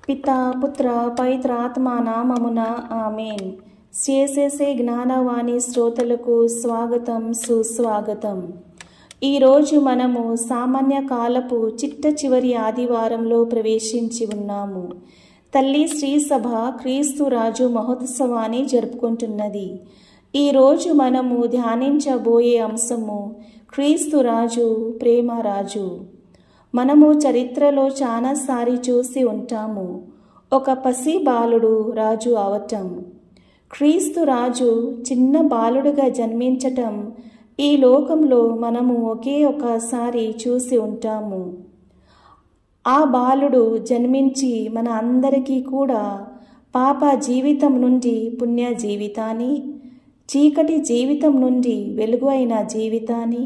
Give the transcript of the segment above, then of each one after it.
పితా పుత్ర పవిత్ర ఆత్మ నామమున ఆమేన్. సిఎస్ఎస్ఏ జ్ఞానవాణి శ్రోతలకు స్వాగతం, సుస్వాగతం. ఈరోజు మనము సామాన్య కాలపు చిట్ట చివరి ఆదివారంలో ప్రవేశించి ఉన్నాము. తల్లి శ్రీ సభ క్రీస్తు రాజు మహోత్సవాన్ని జరుపుకుంటున్నది. ఈరోజు మనము ధ్యానించబోయే అంశము క్రీస్తు రాజు, ప్రేమ రాజు. మనము చరిత్రలో చాలాసారి చూసి ఉంటాము, ఒక పసి బాలుడు రాజు అవటం. క్రీస్తు రాజు చిన్న బాలుడుగా జన్మించటం ఈ లోకంలో మనము ఒకే ఒకసారి చూసి ఉంటాము. ఆ బాలుడు జన్మించి మన అందరికీ కూడా పాప జీవితం నుండి పుణ్య జీవితాన్ని, చీకటి జీవితం నుండి వెలుగు అయిన జీవితాన్ని,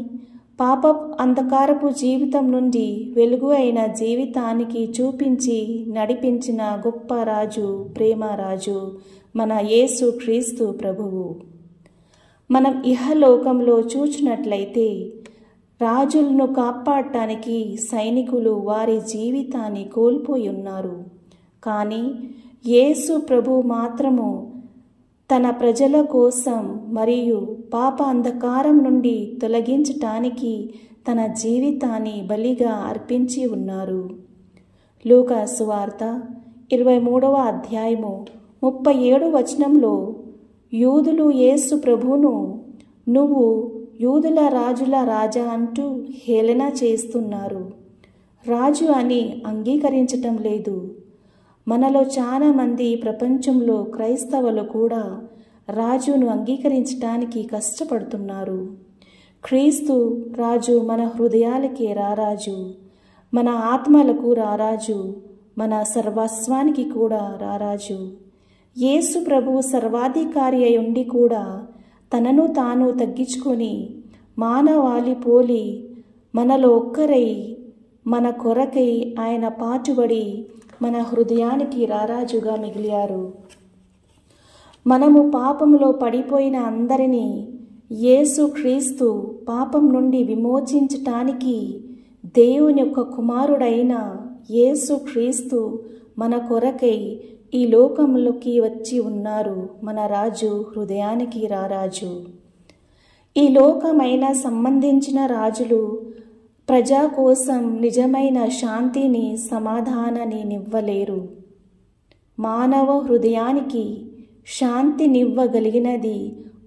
పాప అంధకారపు జీవితం నుండి వెలుగు అయిన జీవితానికి చూపించి నడిపించిన గొప్ప రాజు, ప్రేమ రాజు మన యేసు క్రీస్తు ప్రభువు. మనం ఇహలోకంలో చూచినట్లయితే రాజులను కాపాడటానికి సైనికులు వారి జీవితాన్ని కోల్పోయి ఉన్నారు. కానీ యేసు ప్రభు మాత్రము తన ప్రజల కోసం మరియు పాప అంధకారం నుండి తొలగించటానికి తన జీవితాన్ని బలిగా అర్పించి ఉన్నారు. లూకా సువార్త 23వ అధ్యాయము 37 వచనంలో యూదులు యేసు ప్రభువును నువ్వు యూదుల రాజుల రాజా అంటూ హేళన చేస్తున్నారు. రాజు అని అంగీకరించటం లేదు. మనలో చాలా మంది ప్రపంచంలో క్రైస్తవులు కూడా రాజును అంగీకరించడానికి కష్టపడుతున్నారు. క్రీస్తు రాజు మన హృదయాలకే రారాజు, మన ఆత్మలకు రారాజు, మన సర్వస్వానికి కూడా రారాజు. యేసు ప్రభు సర్వాధికారి అయి ఉండి కూడా తనను తాను తగ్గించుకొని మానవాళి పోలి మనలో ఒక్కరై మన కొరకై ఆయన పాటుబడి మన హృదయానికి రారాజుగా మిగిలారు. మనము పాపంలో పడిపోయిన అందరినీ యేసు క్రీస్తు పాపం నుండి విమోచించటానికి దేవుని యొక్క కుమారుడైన యేసు క్రీస్తు మన కొరకై ఈ లోకంలోకి వచ్చి ఉన్నారు. మన రాజు, హృదయానికి రారాజు. ఈ లోకమైన సంబంధించిన రాజులు ప్రజా కోసం నిజమైన శాంతిని, సమాధానాన్నివ్వలేరు. మానవ హృదయానికి శాంతినివ్వగలిగినది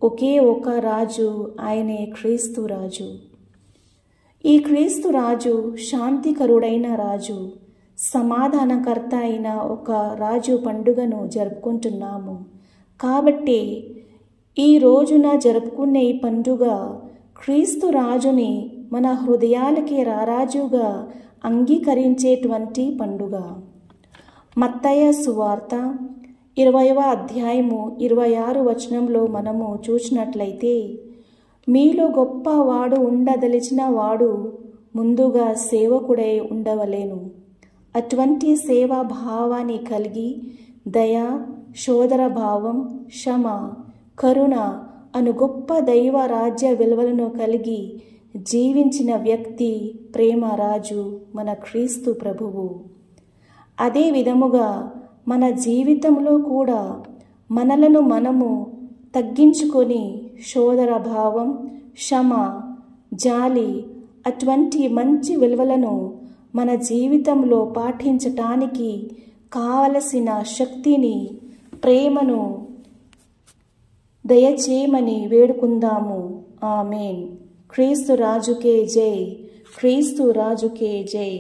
ఒకే ఒక రాజు, ఆయనే క్రీస్తు రాజు. ఈ క్రీస్తు రాజు శాంతికరుడైన రాజు, సమాధానకర్త అయిన ఒక రాజు పండుగను జరుపుకుంటున్నాము. కాబట్టి ఈ రోజున జరుపుకునే ఈ పండుగ క్రీస్తు రాజుని మన హృదయాలకి రారాజుగా అంగీకరించేటువంటి పండుగ. మత్తయి సువార్త 20వ అధ్యాయము 26 వచనంలో మనము చూసినట్లయితే, మీలో గొప్పవాడు ఉండదలిచిన వాడు ముందుగా సేవకుడై ఉండవలేను. అటువంటి సేవా భావాన్ని కలిగి దయ, సోదర భావం, క్షమ, కరుణ అను గొప్ప దైవ రాజ్య విలువలను కలిగి జీవించిన వ్యక్తి ప్రేమ రాజు, మన క్రీస్తు ప్రభువు. అదే విధముగా మన జీవితంలో కూడా మనలను మనము తగ్గించుకొని సోదర భావం, క్షమ, జాలి అటువంటి మంచి విలువలను మన జీవితంలో పాటించటానికి కావలసిన శక్తిని, ప్రేమను దయచేయమని వేడుకుందాము. ఆమేన్. క్రీస్తు రాజుకే జై, క్రీస్తు రాజుకే జై.